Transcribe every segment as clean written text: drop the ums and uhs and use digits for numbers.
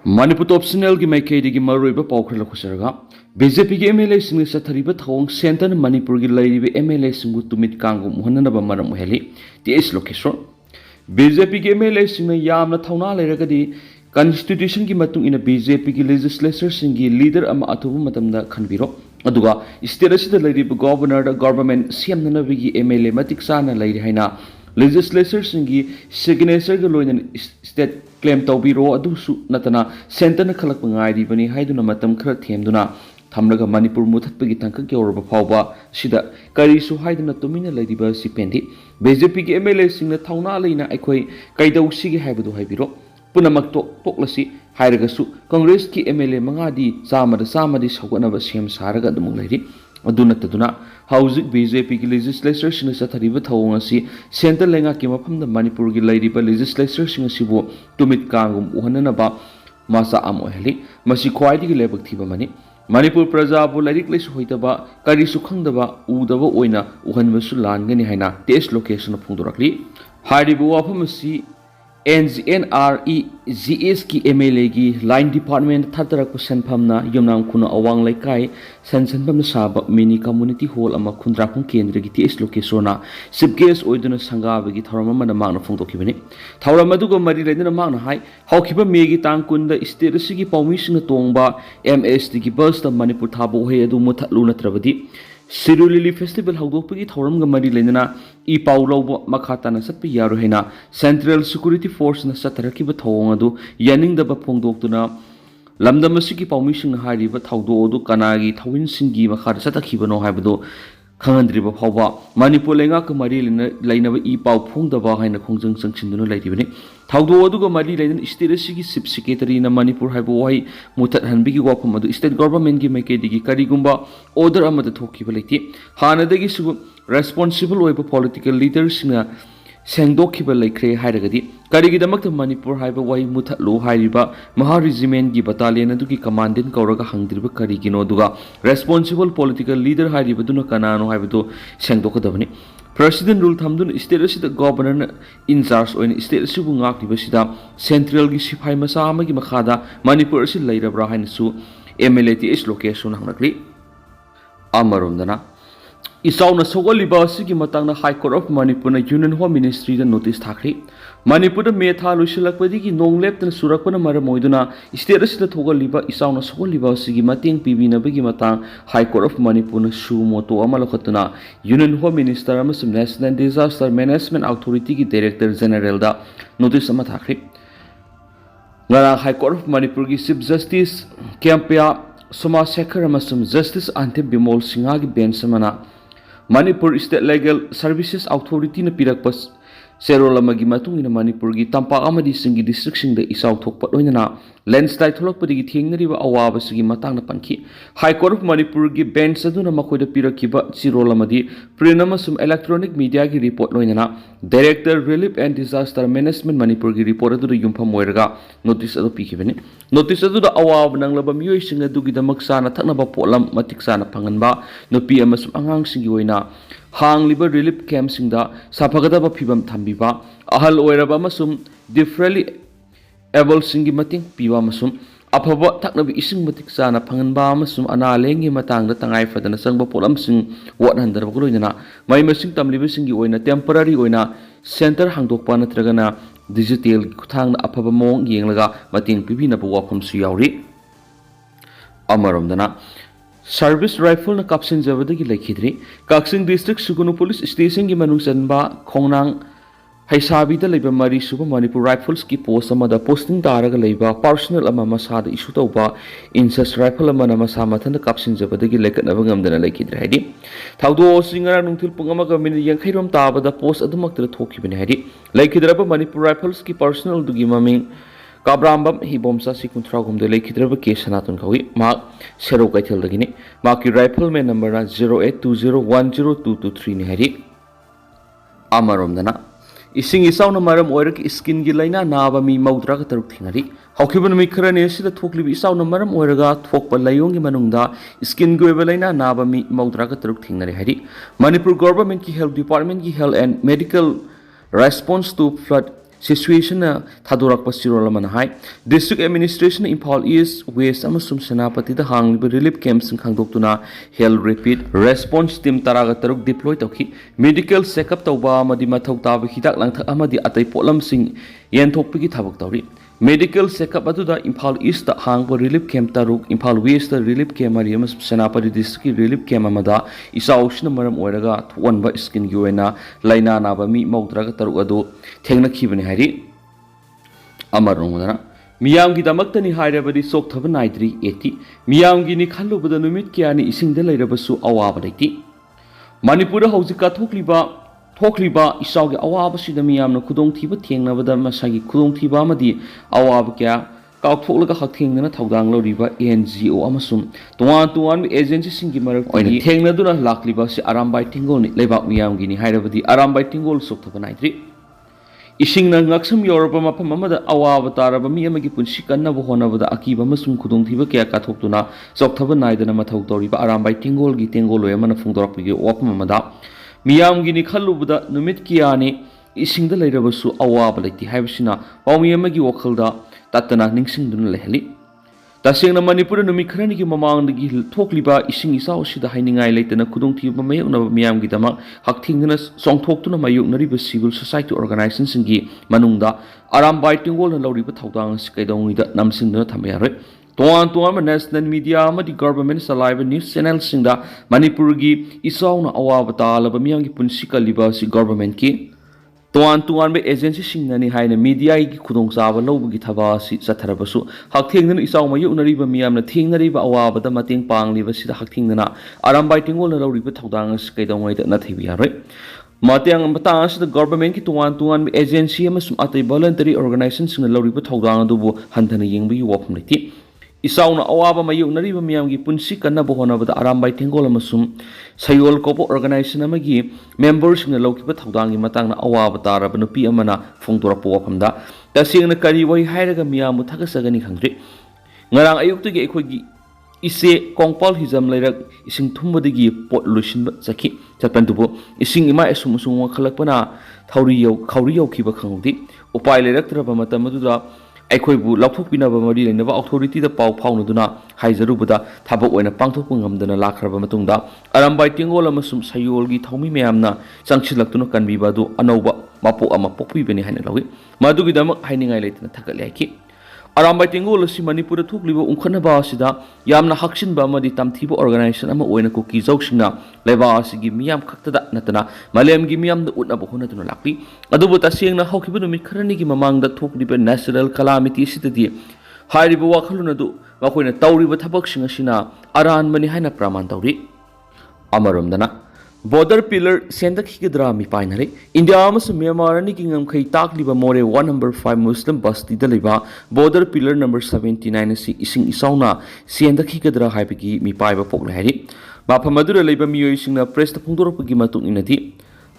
Manipur top sinel ki mai kedi ki maruiba paukhr la khusaraga BJP ki MLA sing sathariba thawng center Manipur ki Leiriba MLA singu Tumit kangum muhanna ba maram heli ti is location BJP ki MLA sing yamna thawna leiragadi constitution ki matung ina BJP ki legislature sing ki leader ama athubu matamda khanbiro aduga state asida leiriba governor da government semna bigi MLA matik sana leiri haina legislature singi signature ga loina state claim tawbiro adusu natana center na khalak pangai ri bani haiduna matam khara themduna thamlaga Manipur muthatpagi tangka georba phawba sida kari su haiduna tumina leidiba sipendi BJP ki MLA singna thawna leina aikhoi kaidau sigi haibadu haibiro punamak toklasi hairagasu congress ki MLA mangadi samadi saugana ba sem saraga dumung leiri aduna taduna hauzik BJP ki legislature sing sathariba thawng asi center lenga ki mafamda Manipur ki leiriba legislature sing asibu tumit kangum uhanana ba masa amo heli masi khwaidi ki lebak thiba mani Manipur praja bu lairik lesu hoitaba kari su khangdaba udaba oina uhanba su langani haina test location phungdorakli haribu wafam asi NREGS की MLA की line department थातरा को सनफमना यमनाम खुना अवांग लेकाई सनसनफम साब mini community hall अमा खुंद्राखुं केंद्र की तेस लोकेशोना सिबगेस ओइदुना संगाब की थौरम मन मांगना फोंदोखिबनि थौरम अदुगो मरि लेदुना मांगना हाय हौखिबा मेगी तांग कुंदा स्टेट सिगी पौमिसिंग तोंगबा MST की बस द मणिपुर थाबो हे अदु मुथलु नत्रबदि Sirulili Festival Haudopi Thoram Gamari Lena E. Paulo Makatana Sapi Yaruhena Central Security Force na Sataraki Batonadu Yaning the Bapong Doctona Lamda Masiki Paumission Hari Bataudo Kanagi Tawin Singi Makar Satakibano Habdo Kangandriba Hova Manipulenga Kamari Laina E. Pau Pong the Bahina Kongjang Sanction Lady Taudo Gamari Lane Stirasiki Sip Secretary in Manipur Habuai Mutat Hanbigi Wapamadu State Government Gimakedi Karigumba Order Amata Tokibaliti Hana the Gisu responsible over political leaders in a Sangdokiba like Kray Hidagadi Karigidamak the Manipur Habuai Mutat Lo Hariba Maharizimen Gi Battalion and Duki Commandant Kauraga Hangdriba Karigino Duga responsible political leader Haribaduna Kanano Habido Sangdokadavani President rule thamdun state the governor in charge on state subungak dibasida central gi sipai masa amagi makhada Manipur si leirabra hainsu MLA is location hanakli amarumdana Isauna Sogoliba Sigi Matana High Court of Manipur Union Home Ministry the notice thakri Manipur the Metha Lushilakwadiki non left and Surakana Maramoiduna status the Togoliba Isauna Sogoliba Sigi Mating Pibina Bigimatang High Court of Manipur Shumoto Amalakatuna Union Home Minister Amasum National Disaster Management Authority Director General da notice Amathakri Ngara High Court of Manipur Chief Justice Campia Soma Sekar Amasum Justice Ante Bimol Singagi Ben Samana Manipur State Legal Services Authority na pirakpas Serolamagi matung ina Manipur gi tampak amadi singi district sing da isaw thokpat oina landslide tholokpadi gi thengnariba awaba sigi matang na panki High Court of Manipur gi bench aduna makoida pirakiba sirolamadi prinama sum electronic media gi report loina Director Relief and Disaster Management Manipur gi report adu yumpham moiraga notice adu pikibani notice adu da awaba nanglaba miyoi sing adu gi damak sana thaknaba polam matik sana phanganba nopi amasum angang singi oina Hang liber relief camp singda sapagada ba phibam thambiba ahal oiraba masum differently able singi mating piwa masum aphaba thaknabi ising matik sana phanganba masum ana lengi matangda tangai fadana sangba polam sing 100 ba loina mai masing tamliba singi oina temporary oina center hangdokpa natragana digital kuthang aphaba mong yenglaga mating pibina ba wafam su yauri amaramdana Service rifle na kapsin javadagi laikhidri Kaksing district Sugunu police station gi manung sanba khongnang haisabi da leiba mari suba Manipur rifles ki post amada posting daraga leiba personal ama masada issue tawba incest rifle ama na masa mathana kapsin javadagi lekatna bangamdana laikhidri haidi thaudo singara nungthil pungama ga min yankhairom tabada post adumaktra thokibani haidi laikhidraba Manipur rifles ki personal dugi maming Kabrambam hi bomsa si kuntra gumde laikhidraba case sanatun kawi ma sero kaithel dagini ma ki rifleman number 0820102223 ni hari amaromdana ising isaw na maram oirak skin gi laina naba mi maudra ka taruk thingari haukiban mi khrane sida thokli isaw na maram oiraga thokpa layong gi manungda skin gi laina naba mi maudra ka taruk thingari hari Manipur government ki health department ki health and medical response to flood situation थादोरक्पा सिरोल अमना हाय district administration Imphal east west अमसुम सेनापति दा हांगलिबा relief camp सिंग खांगदोक्तुना health rapid response team तरागा तरुक डिप्लॉय तौखी मेडिकल चेकअप तौबा अमदि मथौ ताब हिदाक लांथक अमदि अतै पोलम सिंग येनथोकपिगी थाबक तौरी मेडिकल चेकअप अदुदा इम्फाल ईस्ट दा हांगबा रिलीफ कैंप तरुक इम्फाल वेस्ट दा रिलीफ कैंप मरि अमस सेनापति डिस्ट्रिक्ट की रिलीफ कैंप अमदा इसाउसना मरम ओइरगा थोनबा स्किन की ओइना लाइना नाबा मी मौद्रागा तरुक अदु थेंगनखिबनि हारि अमरोंगना मियामगी दमक्तनि हाइरबदि सोक्थब नाइद्रि एति मियामगिनि खल्लुबदा नुमित कियानि इसिंगदा लैरबसु अवाबा दैति मणिपुर हौजिका थोक्लिबा इसाउगी अवाबसिदा मियामना खुदोंथीबा थेंगनबदा मसागी खुदोंथीबा अमदि अवाबा क्या काउथोलगा हथेंगना थौदांग लौरिबा एनजीओ अमसुम तोवान एजेंसी सिंगी मरक ओइना थेंगनदुना लाक्लिबा सि आरामबाई टिंगोलनि लेबाक मियामगिनि हाइरबदि आरामबाई टिंगोल सोक्थब नाइद्रि इसिंगना ngakसम यौरब मफम अमदा अवाब तारब मी अमगी पुंसि कन्नब होनबदा अकीबा मसुम खुदोंथीबा क्या काथोक्तुना सोक्थब नाइदना मथौ तौरिबा आरामबाई टिंगोलगी टेंगोलोय अमना फुंगदोरकपिगे ओपम अमदा मियामगिनि खल्लुबदा नुमित कियानि इसिंगदा लैरबसु अवाब लैति हाइबसिना पाउमी अमगी वखलदा ततना निंगसिंगदुना लेहलि तसेंगना मणिपुर नुमित खरनिगी ममांगदगी थोक्लिबा इसिंग इसाउसिदा हाइनिंगाय लैतना खुदोंथीबा मयौनबा मियामगिदमा हक्थिंगना सोंगथोक्तुना मयुकनरिबा सिविल सोसाइटी ऑर्गेनाइजेशन सिंगी मनुंगदा आरामबाई टिंगोलना लौरिबा थौदांग कैदौंगीदा नमसिंगदना थंबयारै तोआन नेशनल मीडिया अमदी गवर्नमेंट चलाइबा न्यूज चैनल सिंगदा मणिपुरगी इसाउना अवाबा तालबा मियामगी पुंसि कलिबा सि गवर्नमेंट की तोआन एजेंसी सिंगनी हाइना मीडिया की खुदोंचाबा लौबगी थबा सि चथरबसु हक्थेंगदना इसाउ मयुकनरिबा मियामना थेंगनरिबा अवाबदा मतेंग पांगलिबा सिदा हक्थेंगदना आरामबाई टिंगोलना लौरिबा थौदांग कैदौंगैदा नथैबि यारै मतेंग मतंग असिदा गवर्नमेंट की तोआन एजेंसी अमसुम अतै वॉलंटरी ऑर्गेनाइजेशन सिंगना लौरिबा थौदांग अदुबु हंथना येंबगी वफम लैति इसाउना अवाबा मयुकनरिबा मियामगी पुंसि कन्नबा होनबदा आरामबाई टेंगोल अमसुम सयोल कोपो ऑर्गेनाइजेशन अमगी मेंबरसिंगना लौकिबा थौदांगी मतांगना अवाबा तारबा नुपी अमना फोंदोरपा वफमदा तसेंगना करी वही हाइरगा मियामु थगसगनि खंद्रि ngarang ayuktagi akhoi ise kongpal hijam lairak ising thumbadagi pot lusinba chaki chatpantubo ising ima esum sung khalakpana khauri yau khiba khangdi upai lairaktraba matamaduda akhoi bu laphokpinaba mari lainaba authority da pau phaunuduna haijarubada thabak oina pangthokpa ngamdana lakhraba matungda arambai tingol amasum sayolgi thaumi meyamna changchilaktuna kanbibadu anauba mapo ama pokpibani haina lawi madugi damak hainingai leitna thakali aiki arambai tingol si manipur thukliba ungkhanaba asida yamna haksinba amadi tamthiba organization ama oina ko ki jauksingna leba asigi miyam khaktada natana malemgi miyam da utnaba honatuna lakpi adubu tasengna hawkiba numit kharani gi mamangda thukliba natural calamity sidadi hairiba wakhaluna du makoina tawriba thabaksinga sina aran mani haina praman tawri amaromdana border pillar sendakhigadra mi painare india amas myanmar ni kingam khai takliba more 1 number 5 muslim basti da leba border pillar number 79 si ising isauna sendakhigadra haibigi mi paiba pokla hari mafamadura leba miyoi singna press ta phungdoropagi matung inati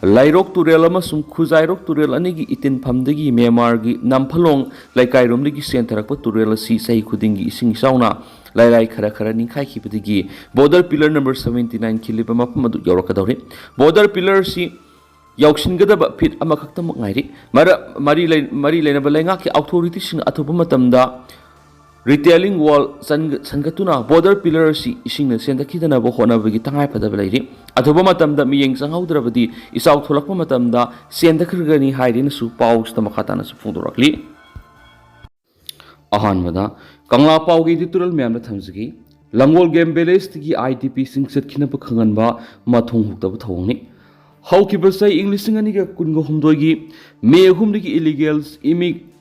lairok turel amasum khujairok turel anigi itin phamdagi myanmar gi namphalong laikai romligi sentherakpa turel si sahi khudingi ising isauna lai khara ningkhai khibadigi border pillar number 79 khiliba mafam adu yaurakadawri border pillar si yauksingadaba fit amakhaktam ngairi mari leinaba lainga ki authority sing athuba matamda retailing wall sangatuna border pillar si isingna sendakhidana bo honabagi tangai padaba lairi athuba matamda miyeng changhaudrabadi isau tholakpa matamda sendakhirgani hairina su paus tamakhatana su phungdorakli ahanmada kangla paugi editorial myamna thamjigi langol game village tigi idp sing setkhina pa khanganba mathong hukta thongni haukiba sai english ngani ga kungo humdogi me humdigi illegals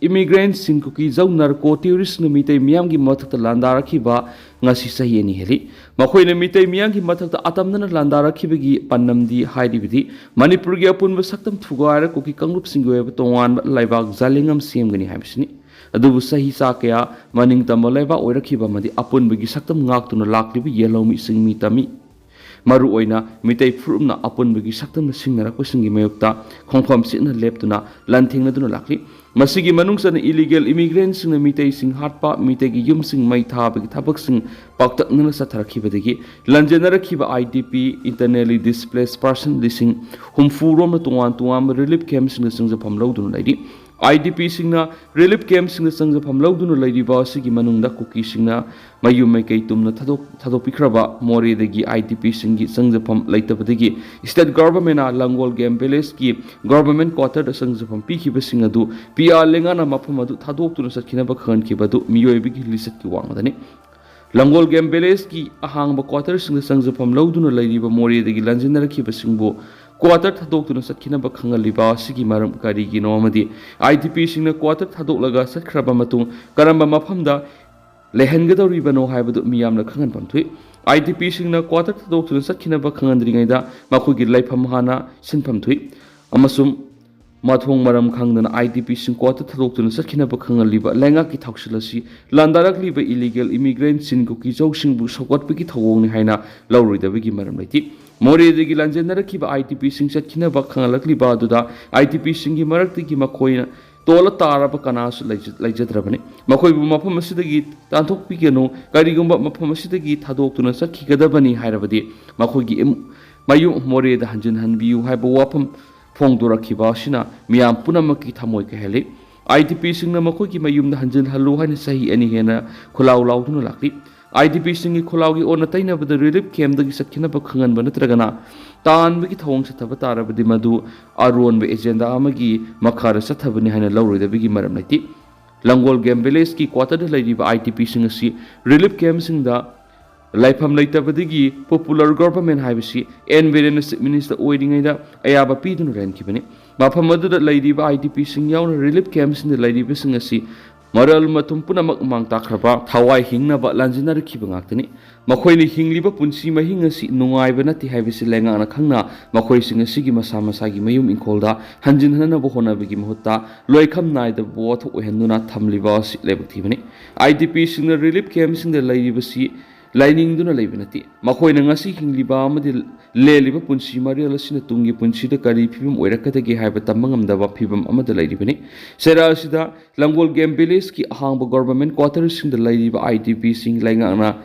immigrants sing ki jau narco tourist namitai miyam gi mathakta landarakhiba ngasi sahi ani heli makoina mitai miyam gi mathakta atamnana landarakhibi pannamdi haidibidi manipur gi apunba saktam thugaira ko ki kangrup singwe tongan laibak jalingam semgani haibsini adubu sahi sakya maning tamalaiba oirakhiba madi apunbagi saktam ngaktuna laklibi yelomi singmi tami maru oina mitai frumna apunbagi saktam singnara ko singi mayukta khongpham sina leptuna lanthingna duna lakli masigi manungsana illegal immigrants sing mitai sing hatpa mitai gi yum sing mai thabagi thabak sing paktakna satharakibadagi lanjenarakhiba idp internally displaced person lising humfurom tuan relief camps sing singja phamlo dun laidi IDP singna relief camp singna sangjafam lawduna leiriba asigi manungda kuki singna mayum maikei tumna thadokpikraba moredagi IDP singi sangjafam leitabadagi state government na Langol Game Village ki government quarter da sangjafam pikhiba singadu PR lengana mafam adu thadoktuna satkinaba khankibadu miyoibigi lisat ki wangmadani Langol Game Village ki ahangba quarter singna sangjafam lawduna leiriba moredagi lanjinarakiba singbu quarter thadokuna satkinaba khangalliba asigi maram karigi nomadi IDP singna quarter thadolaga satkraba matung karamba mafamda lehengadoribano haibadu miyamna khangan pamthui IDP singna quarter thadokuna satkinaba khangandringaida makogi laifam hana sinpam thui amasum mathong maram khangdana IDP sing quarter thadokuna satkinaba khangalliba lenga ki thausilasi landarakliba illegal immigrant singu ki jawsingbu sokotpiki thawongni haina lawruidabigi maram laiti Moredagi lanjennarakiba IDP sing satkinaba khangalakliba aduda IDP singi maraktigi makoina tola taraba kanasu laijadrabani makoibu mafam asidagi tanthokpigeno karigumba mafam asidagi thadoktuna satkigadabani hairabadi makoigi mayu moreda hanjin hanbiu haiba wafam phongdorakiba sina miyam punamaki thamoi kahele IDP singna makoigi mayumda hanjin halu haina sahi ani hena khulaw lawduna lakli IDP singi khulaugi ona taina bada relief camp dagi satkina ba khangan ba natragana tan bagi thawong sathaba tarabadi madu aron be agenda amagi makhara sathabani haina lawroi da bigi maram naiti Langol Game Village ki quarter da lairiba IDP sing asi relief camp sing da laifam leitabadagi popular government haibasi environment minister oidingai da ayaba pidun renkibani mafam adu da lairiba IDP sing yauna relief camp sing da lairiba sing asi Maral matum punamak mang takraba thawai hingnaba lanjinarakiba ngaktani makoini hingliba punsi mahinga si nungai nati haibisi lenga na khangna makoi singa sigi masa masagi mayum inkolda hanjin hanana bo honabigi mahutta loikham naida bo tho ohenduna thamliba si lebakthibani IDP singa relief camp singa laiba si lining duna leibanati makoina ngasi hingliba amadi leliba punsi mariala sina tungi punsi da kari phibam oirakadagi haiba tamangamdaba phibam amada leiribani sera sida Langol Game Village ki ahangba government quarters sing da leiriba IDP sing laingana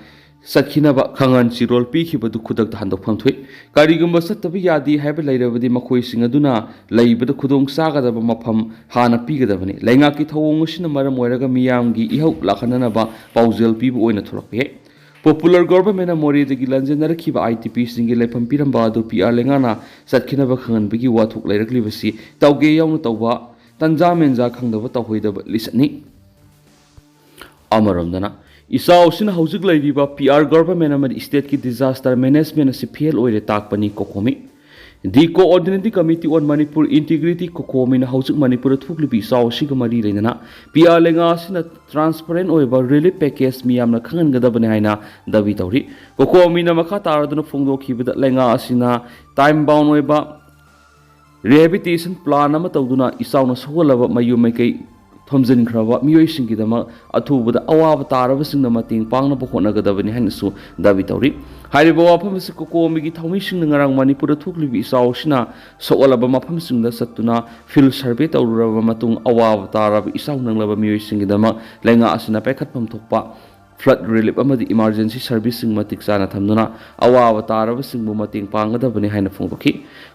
satkinaba khangan chirol pikhibadu khudak da handok phamthoi karigumba sattabi yadi haiba leirabadi makoi sing aduna leibada khudong sagadaba mafam hana pigadabani lainga ki thawong sina maram oiraga miyamgi ihau lakhanana ba paujel pibu oina thorakpe Popular government moredagi lanjennarakiba IDP singi laifam piramba adu PR lengana satkinaba khanganbagi wathuk leiraklibasi tauge yauna tawba tanja menja khangdaba tawhoidaba lisani amaromdana isau sina haujuk leiriba PR government amadi state ki disaster management asi fail oire takpani kokomi The Coordinating Committee on Manipur Integrity Kokomi na hausuk Manipur thuklibi isau sigamari leinana PR lenga sina transparent oiba relief package miyamna khangan gadabani haina dabi tawri kokomi na makha taraduna phongdokhibada lenga asina time bound oiba rehabilitation plan ama tawduna isauna sogolaba mayumaikai thomjin khraba miyoi singidama athubada awaba taraba singna mating pangna bokhona gadabani hanisu dabi tawri hariba wafam se kokomi gi thawmi sing ngarang Manipur thuklibi isau sina soolaba mafam singda satuna field survey tawraba matung awaba taraba isau nanglaba miyoi singidama lenga asina pekhatpam thokpa flood relief amadi emergency service sing matik sana thamduna awawa taraba singbu mating pangadabani haina phongdokhi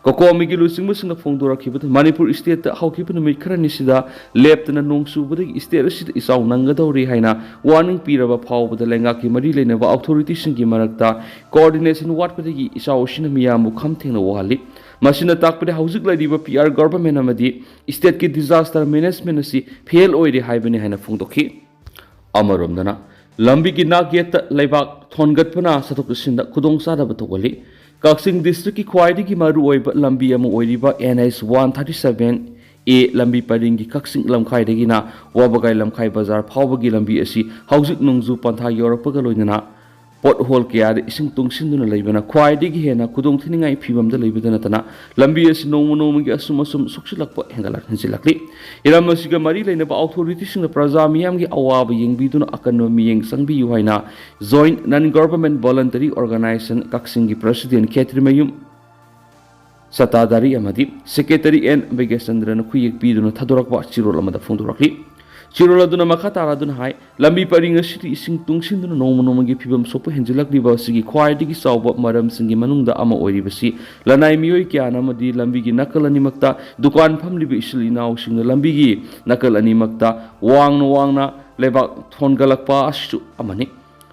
kokomi gi lusingbu singna phongdorakhibud Manipur state ta hawkhibu numit kharani sida leptana nongsubudi state sida isau nangadori haina warning piraba phawbada lenga ki mari leinaba authority singi marakta coordination watpadagi isau sina miyamu khamthengna wahali masina takpade haujik laidiba PR government amadi state ki disaster management asi fail oire haibani haina phongdokhi amaromdana lambi ki nagyet laibak thongatpana sathoksinda khudong sadaba togoli Kaksing district ki khwaidi ki maru oiba lambi ama oiriba NH 137 A lambi paring ki Kaksing lamkhai degi na wabagai lamkhai bazar phawbagi lambi asi haujik nungju pantha yorapaga loinana pothole kya de ising tungsinduna leibana khwaidigi hena khudong thiningai phibamda leibadana tana lambi asi nongmonomi gi asum suksilakpa hengalak hinsilakli iramasiga mari leinaba authority singna praja miyam gi awaba yengbiduna akanno miyeng sangbi yuhaina joint non government voluntary organization Kaksing gi president Ketrimayum Satadari amadi secretary N Begesandran khuyek biduna thadorakwa chirol amada phongdorakli Chirol aduna makha tara aduna hai lambi paring asiri ising tungsin duna noma nomagi phibam sopa henjilakriba asigi khwaidigi chawba maram singi manungda ama oiribasi lanai mioi kya namadi lambi gi nakal animakta dukan phamlibi isil inaw singna lambi gi nakal animakta wangna lebak thongalakpa asu amani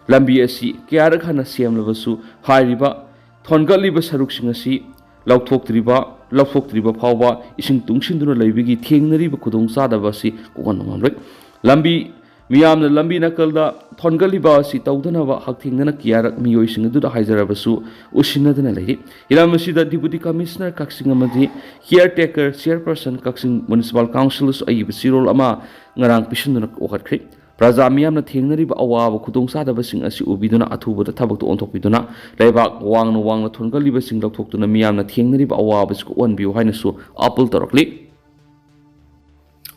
lambi asi kyarak hana semlabasu hairiba thongaliba saruk singasi lauthoktriba phawba ising tungsinduna leibigi thengnariba khudong sadaba si kokan ngamrek lambi miyamna lambi nakalda thongaliba si tawdanaba hakthengna kiyarak miyoi singaduda haijarabasu usinadana leiri ilamasida deputy commissioner kaksing amadi caretaker chairperson kaksing municipal council ayiba sirol ama ngarang pisunduna okatkri Praja miyamna thengnariba awaba khudong sadaba sing asi ubiduna athubada thabak to onthokpiduna leibak wangna thongaliba sing lokthokduna miyamna thengnariba awaba sku onbiu hainasu apul torokli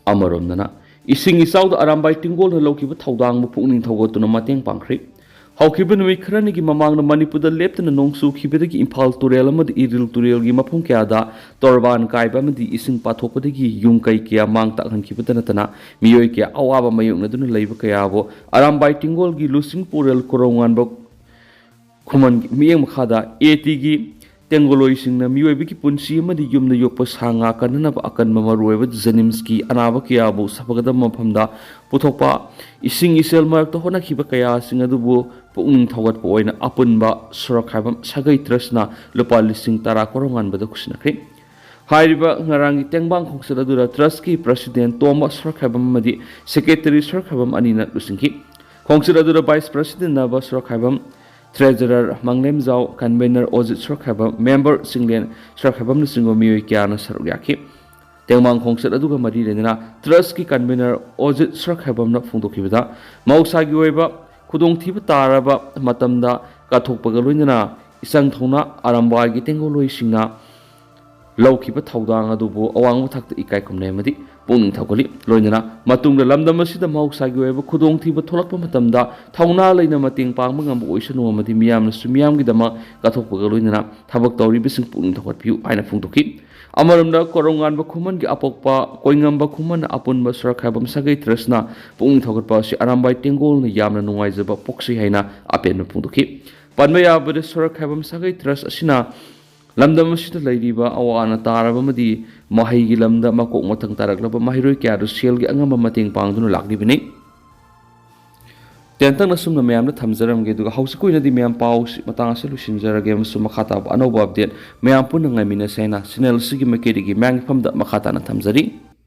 amaromnana ising isawda arambai tingol na lokiba thaudang bu pukning thawgotuna mateng pangkhri hawkiba numi kharani gi mamangna manipurda leptana nongsu khibedagi imphal turel amadi iril turel gi mafum kyada torban kaiba amadi ising pathokpadagi yungkai kya mangta hankhibadana tana miyoi kya awaba mayungna duna leiba kayabo arambai tingol gi lusing purel korongan ba khuman miyeng makhada eti gi tengoloi singna miyoi biki punsi amadi yumna yokpa sanga kanana ba akan mamarueba janimski anaba kyabo sapagada mafamda puthokpa ising isel marak to hona khiba kaya singa dubu pukning thawat po oina apunba surak habam sagai trasna lupa lising tara korongan bada kusnakri hairiba ngarangi tengbang khongsada dura trust ki president toma surak habam madi secretary surak habam anina lusingki khongsada dura vice president naba surak habam treasurer manglem jaw convener ojit surak habam member singlen surak habam singo miyoi kyana saruk yakhi tengmang khongsat aduga mari lenina trust ki convener ojit surak habam na phungdokibada mausagi oiba khudong thiba taraba matamda kathokpaga loinana isang thona aramba gi tengoloi singna lawkiba thaudang adubu awang thakta ikai khumne madi pungning thakoli loinana matungda lamdam asida mausagi oiba khudong thiba tholakpa matamda thauna leina mating pangma ngam oisanu amadi miyamna sumiyam gi dama kathokpaga loinana thabak tawri bising pungning thakot piu aina phungdoki amaramda korongan ba khuman gi apokpa koingam ba khuman apun ba surak habam sagai trasna pungning thakot pa si arambai tengol na yamna nungai jaba poksi haina apen phungdoki panmaya ba surak habam sagai tras asina lamdam asida leiriba awana taraba madi mahai gi lamda makok mathang taraklaba mahiroi kya ru sel gi angam mating pangdunu laklibini tentang nasumna mayamna thamjaramge duga hausikoi di mayam pau matang se lusinjarage amsu makhata anoba update mayam punna ngai mina sena channel sigi makeri gi mang famda makhata na thamjari